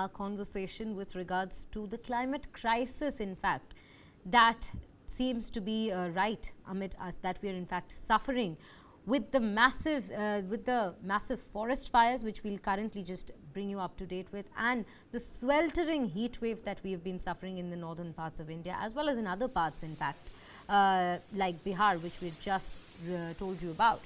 our conversation with regards to the climate crisis, in fact, that seems to be right amid us, that we are in fact suffering with the massive forest fires, which we'll currently just bring you up to date with, and the sweltering heat wave that we have been suffering in the northern parts of India, as well as in other parts, in fact, like Bihar, which we just told you about.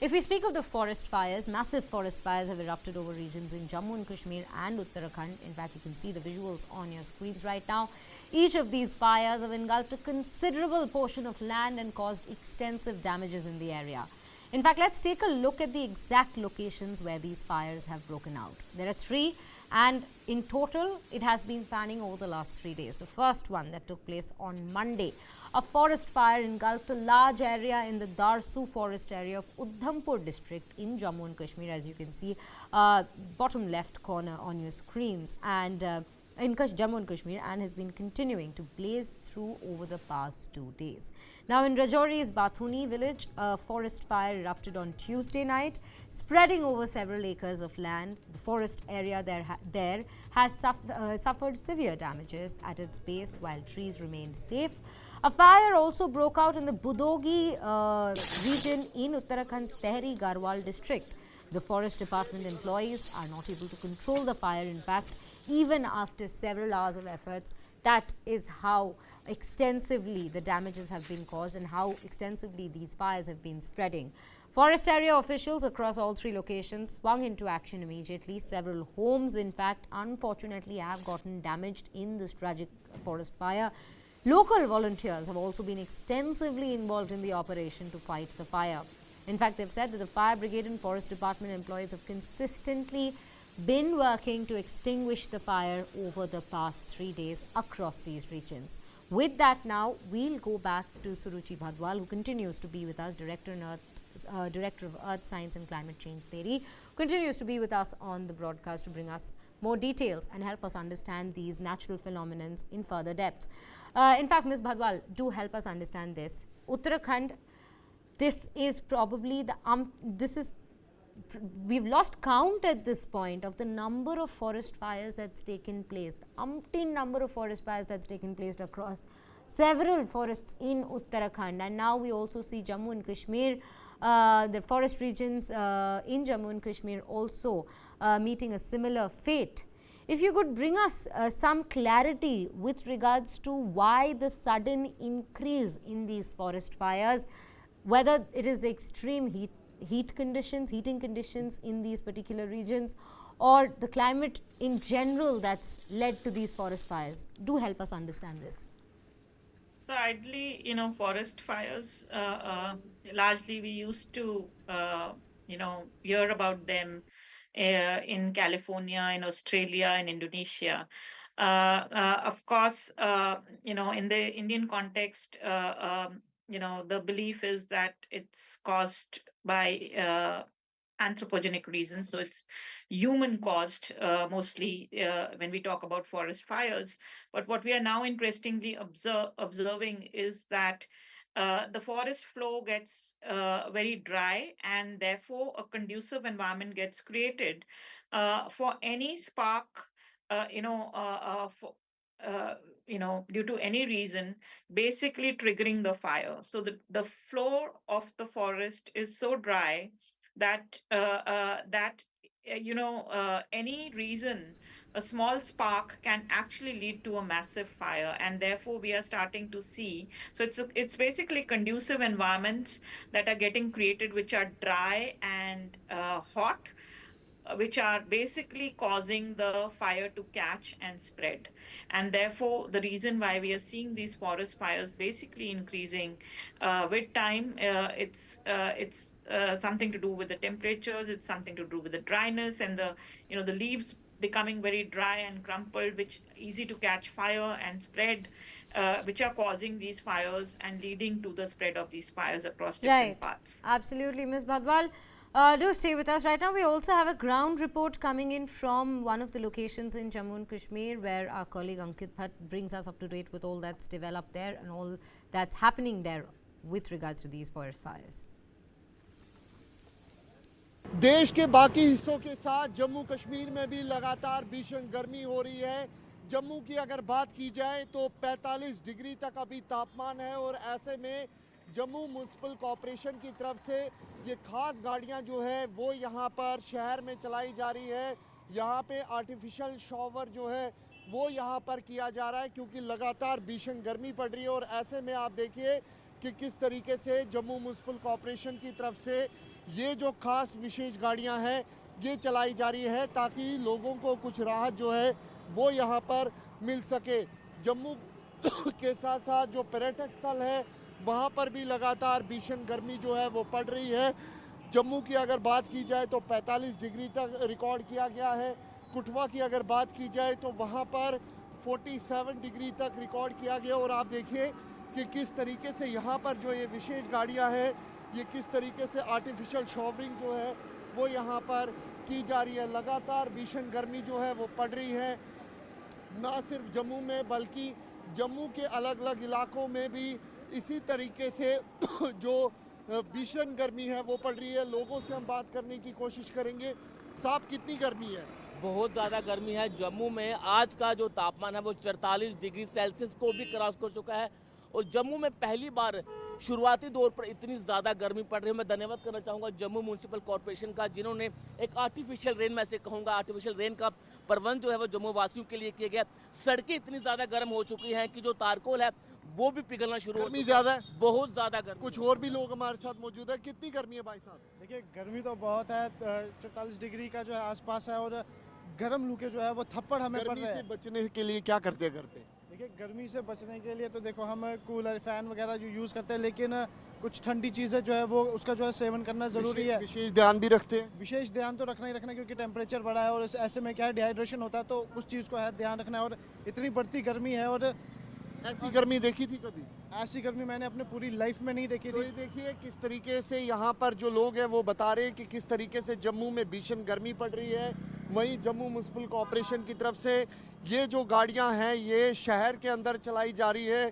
If we speak of the forest fires, massive forest fires have erupted over regions in Jammu and Kashmir and Uttarakhand. In fact, you can see the visuals on your screens right now. Each of these fires have engulfed a considerable portion of land and caused extensive damages in the area. In fact, let's take a look at the exact locations where these fires have broken out. There are 3, and in total, it has been panning over the last 3 days. The first one that took place on Monday, a forest fire engulfed a large area in the Darsu forest area of Udhampur district in Jammu and Kashmir, as you can see, bottom left corner on your screens, and in Jammu and Kashmir, and has been continuing to blaze through over the past 2 days. Now, in Rajouri's Bathuni village, a forest fire erupted on Tuesday night, spreading over several acres of land. The forest area there has suffered severe damages at its base, while trees remained safe. A fire also broke out in the Budogi region in Uttarakhand's Tehri Garhwal district. The forest department employees are not able to control the fire. In fact, even after several hours of efforts, that is how extensively the damages have been caused and how extensively these fires have been spreading. Forest area officials across all 3 locations swung into action immediately. Several homes, in fact, unfortunately have gotten damaged in this tragic forest fire. Local volunteers have also been extensively involved in the operation to fight the fire. In fact, they've said that the fire brigade and forest department employees have consistently been working to extinguish the fire over the past 3 days across these regions. With that, now we'll go back to Suruchi Bhadwal, who continues to be with us, Director of Earth Science and Climate Change Theory, continues to be with us on the broadcast to bring us more details and help us understand these natural phenomena in further depth. In fact, Ms. Bhadwal, do help us understand this. Uttarakhand, this is probably we've lost count at this point of the number of forest fires that's taken place, the umpteen number of forest fires that's taken place across several forests in Uttarakhand. And now we also see Jammu and Kashmir, the forest regions in Jammu and Kashmir also meeting a similar fate. If you could bring us some clarity with regards to why the sudden increase in these forest fires, whether it is the extreme heating conditions in these particular regions, or the climate in general that's led to these forest fires. Do help us understand this. So ideally, forest fires, largely we used to, hear about them in California, in Australia, in Indonesia. Of course, in the Indian context, the belief is that it's caused by anthropogenic reasons. So it's human caused mostly when we talk about forest fires. But what we are now interestingly observing is that the forest floor gets very dry, and therefore a conducive environment gets created for any spark, due to any reason, basically triggering the fire. So the floor of the forest is so dry that any reason, a small spark can actually lead to a massive fire, and therefore we are starting to see. So it's basically conducive environments that are getting created, which are dry and hot, which are basically causing the fire to catch and spread. And therefore, the reason why we are seeing these forest fires basically increasing with time, it's something to do with the temperatures, it's something to do with the dryness, and the leaves becoming very dry and crumpled, which easy to catch fire and spread, which are causing these fires and leading to the spread of these fires across different parts. Absolutely, Ms. Bhadwal. Do stay with us. Right now, we also have a ground report coming in from one of the locations in Jammu and Kashmir, where our colleague Ankit Bhatt brings us up to date with all that's developed there and all that's happening there with regards to these forest fires. देश के बाकी हिस्सों के साथ जम्मू कश्मीर में भी लगातार भीषण गर्मी हो रही है। जम्मू की अगर बात की जाए तो 45 डिग्री तक अभी तापमान है और ऐसे में जम्मू म्यूनसिपल कॉरपोरेशन की तरफ से ये खास गाड़ियां जो है वो यहाँ पर शहर में चलाई जा रही है। यहाँ पे आर्टिफिशियल शॉवर जो है वो यहाँ पर किया जा रहा है क्योंकि लगातार भीषण गर्मी पड़ रही है और ऐसे में आप देखिए कि किस तरीके से जम्मू म्यूनसिपल कॉरपोरेशन की तरफ से ये जो खास विशेष गाड़ियां हैं ये चलाई जा रही है ताकि लोगों को कुछ राहत जो है वो यहाँ पर मिल सके। जम्मू के साथ साथ जो पर्यटक स्थल है वहाँ पर भी लगातार भीषण गर्मी जो है वो पड़ रही है। जम्मू की अगर बात की जाए तो 45 डिग्री तक रिकॉर्ड किया गया है। कुटवा की अगर बात की जाए तो वहाँ पर 47 डिग्री तक रिकॉर्ड किया गया और आप देखिए कि किस तरीके से यहाँ पर जो ये विशेष गाड़ियाँ हैं ये किस तरीके से आर्टिफिशियल शॉवरिंग जो है वो यहाँ पर की जा रही है। लगातार भीषण गर्मी जो है वो पड़ रही है, ना सिर्फ जम्मू में बल्कि जम्मू के अलग अलग इलाकों में भी इसी तरीके से जो भीषण गर्मी है वो पड़ रही है। लोगों से हम बात करने की कोशिश करेंगे। साहब कितनी गर्मी है? बहुत ज़्यादा गर्मी है। जम्मू में आज का जो तापमान है वो 44 डिग्री सेल्सियस को भी क्रॉस कर चुका है और जम्मू में पहली बार शुरुआती दौर पर इतनी ज़्यादा गर्मी पड़ रही है। मैं धन्यवाद करना चाहूँगा जम्मू म्यूनसिपल कॉरपोरेशन का, जिन्होंने एक आर्टिफिशियल रेन, मैं से कहूँगा आर्टिफिशियल रेन का प्रबंध जो है वो जम्मू वासियों के लिए किया गया। सड़कें इतनी ज़्यादा गर्म हो चुकी हैं कि जो तारकोल है वो भी पिघलना शुरू हो गर्मी चुका है। ज़्यादा है? बहुत ज़्यादा गर्मी। कुछ और भी लोग हमारे साथ मौजूद है। कितनी गर्मी है भाई साहब? देखिए गर्मी तो बहुत है, 44 डिग्री का जो है आसपास है और गर्म लू के जो है वो थप्पड़ हमें पड़ गर्मी रहे से हैं। बचने के लिए क्या करते हैं घर पे? देखिए गर्मी से बचने के लिए तो देखो हम कूलर फैन वगैरह जो यूज़ करते हैं, लेकिन कुछ ठंडी चीज़ें जो है वो उसका जो है सेवन करना ज़रूरी है। विशेष ध्यान भी रखते हैं। विशेष ध्यान तो रखना ही रखना, क्योंकि टेम्परेचर बढ़ा है और ऐसे में क्या है डिहाइड्रेशन होता है, तो उस चीज़ को है ध्यान रखना है। और इतनी बढ़ती गर्मी है और ऐसी गर्मी देखी थी कभी? ऐसी गर्मी मैंने अपने पूरी लाइफ में नहीं देखी तो थी। ये देखिए किस तरीके से यहाँ पर जो लोग हैं वो बता रहे हैं कि किस तरीके से जम्मू में भीषण गर्मी पड़ रही है। वहीं जम्मू म्यूनसिपल कॉरपोरेशन की तरफ से ये जो गाड़ियाँ हैं ये शहर के अंदर चलाई जा रही है।